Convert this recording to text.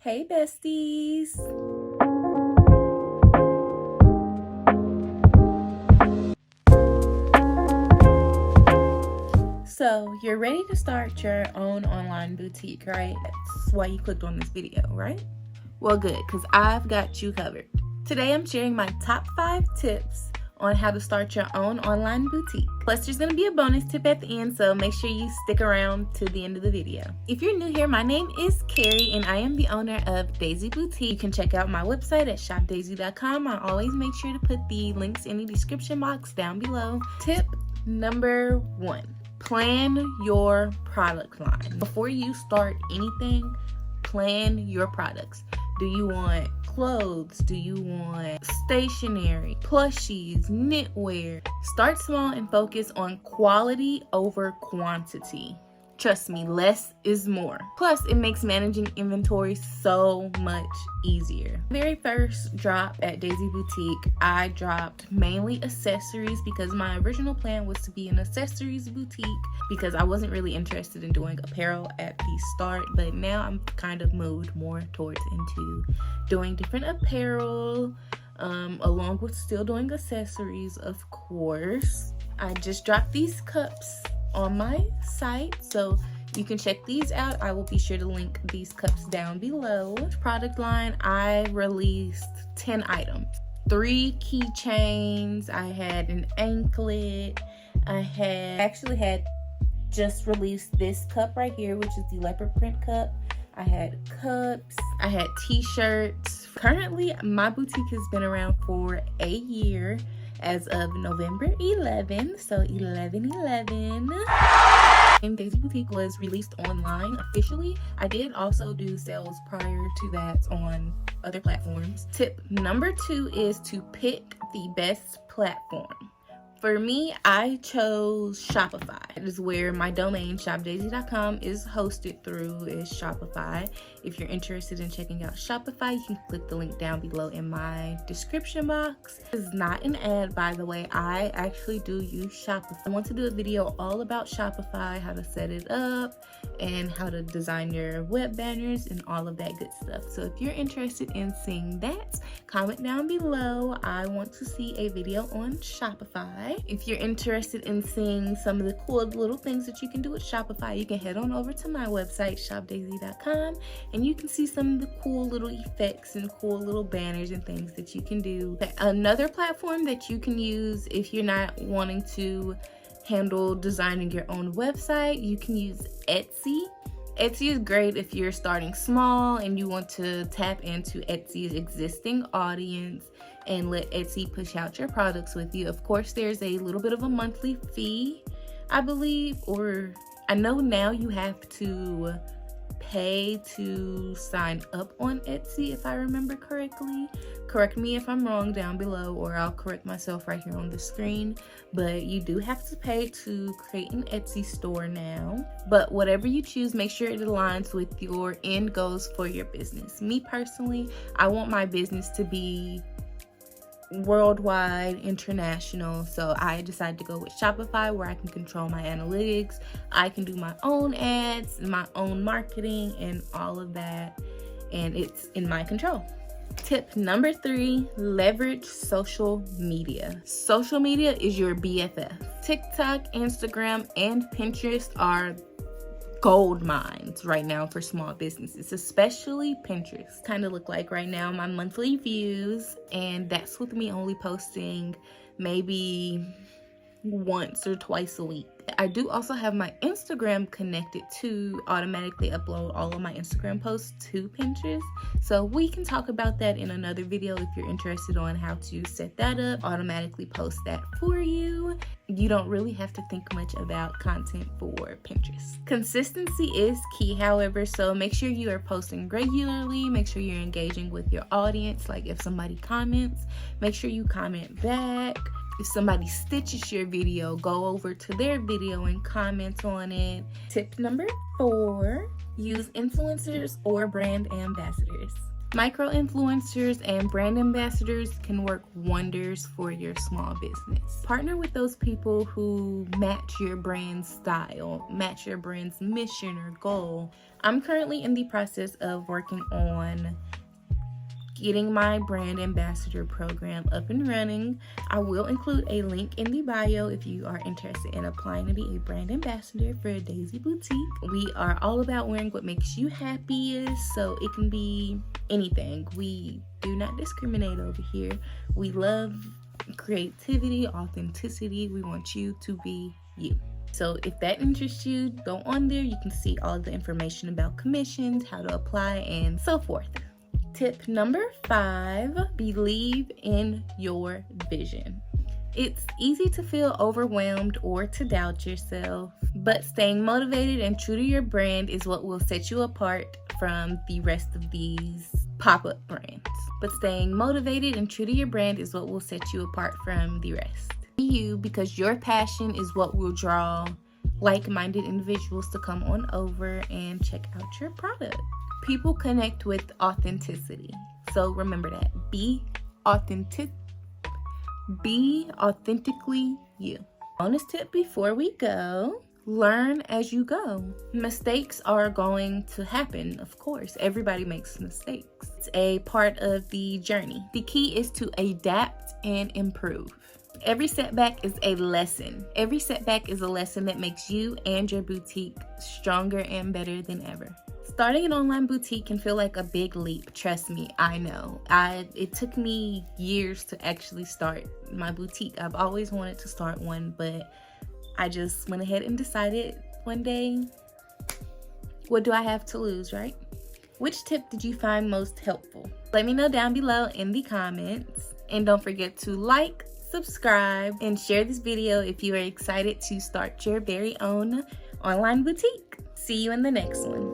Hey besties! So you're ready to start your own online boutique, right? That's why you clicked on this video, right? Well good, because I've got you covered. Today I'm sharing my top 5 tips on how to start your own online boutique. Plus there's going to be a bonus tip at the end, so make sure you stick around to the end of the video. If you're new here, my name is Carrie and I am the owner of Daisie Boutique. You can check out my website at shopdaisie.com. I always make sure to put the links in the description box down below. Tip number 1. Plan your product line. Before you start anything, plan your products. Do you want clothes? Do you want stationery, plushies, knitwear? Start small and focus on quality over quantity. Trust me, less is more. Plus, it makes managing inventory so much easier. Very first drop at Daisie Boutique, I dropped mainly accessories because my original plan was to be an accessories boutique because I wasn't really interested in doing apparel at the start, but now I'm kind of moved more towards into doing different apparel, along with still doing accessories, of course. I just dropped these cups on my site, so you can check these out. I will be sure to link these cups down below. Product line, I released 10 items. 3 keychains, I had an anklet, I actually had just released this cup right here, which is the leopard print cup. I had cups, I had t-shirts. Currently, my boutique has been around for a year as of November 11, so 11/11. And Daisie Boutique was released online officially. I did also do sales prior to that on other platforms. Tip number 2 is to pick the best platform. For me, I chose Shopify. It is where my domain, shopdaisie.com, is hosted through, is Shopify. If you're interested in checking out Shopify, you can click the link down below in my description box. This is not an ad, by the way. I actually do use Shopify. I want to do a video all about Shopify, how to set it up, and how to design your web banners and all of that good stuff. So if you're interested in seeing that, comment down below. I want to see a video on Shopify. If you're interested in seeing some of the cool little things that you can do with Shopify, you can head on over to my website, shopdaisie.com, and you can see some of the cool little effects and cool little banners and things that you can do. Another platform that you can use if you're not wanting to handle designing your own website, you can use Etsy. Etsy is great if you're starting small and you want to tap into Etsy's existing audience and let Etsy push out your products with you. Of course, there's a little bit of a monthly fee, I believe, or I know now you have to pay to sign up on Etsy, if I remember correctly. Correct me if I'm wrong down below, or I'll correct myself right here on the screen. But you do have to pay to create an Etsy store now. But whatever you choose, make sure it aligns with your end goals for your business. Me personally, I want my business to be worldwide, international, so I decided to go with Shopify, where I can control my analytics. I can do my own ads, my own marketing, and all of that, and it's in my control. Tip number 3, leverage social media. Social media is your BFF. TikTok, Instagram, and Pinterest are gold mines right now for small businesses, especially Pinterest. Kind of look like right now my monthly views, and that's with me only posting maybe once or twice a week. I do also have my Instagram connected to automatically upload all of my Instagram posts to Pinterest, so we can talk about that in another video if you're interested on how to set that up, automatically post that for you. You don't really have to think much about content for Pinterest. Consistency is key, however, so make sure you are posting regularly. Make sure you're engaging with your audience. Like if somebody comments, make sure you comment back. If somebody stitches your video, go over to their video and comment on it. Tip number 4, use influencers or brand ambassadors. Micro-influencers and brand ambassadors can work wonders for your small business. Partner with those people who match your brand's style, match your brand's mission or goal. I'm currently in the process of working on getting my brand ambassador program up and running. I will include a link in the bio if you are interested in applying to be a brand ambassador for Daisie Boutique. We are all about wearing what makes you happiest, so it can be anything. We do not discriminate over here. We love creativity, authenticity. We want you to be you. So if that interests you, go on there. You can see all the information about commissions, how to apply, and so forth. Tip number 5, believe in your vision. It's easy to feel overwhelmed or to doubt yourself, but staying motivated and true to your brand is what will set you apart from the rest of these pop-up brands. But staying motivated and true to your brand is what will set you apart from the rest. Be you, because your passion is what will draw like-minded individuals to come on over and check out your product. People connect with authenticity. So remember that. Be authentically you. Bonus tip before we go, learn as you go. Mistakes are going to happen, of course. Everybody makes mistakes. It's a part of the journey. The key is to adapt and improve. Every setback is a lesson. Every setback is a lesson that makes you and your boutique stronger and better than ever. Starting an online boutique can feel like a big leap. Trust me, I know. It took me years to actually start my boutique. I've always wanted to start one, but I just went ahead and decided one day, what do I have to lose, right? Which tip did you find most helpful? Let me know down below in the comments. And don't forget to like, subscribe, and share this video if you are excited to start your very own online boutique. See you in the next one.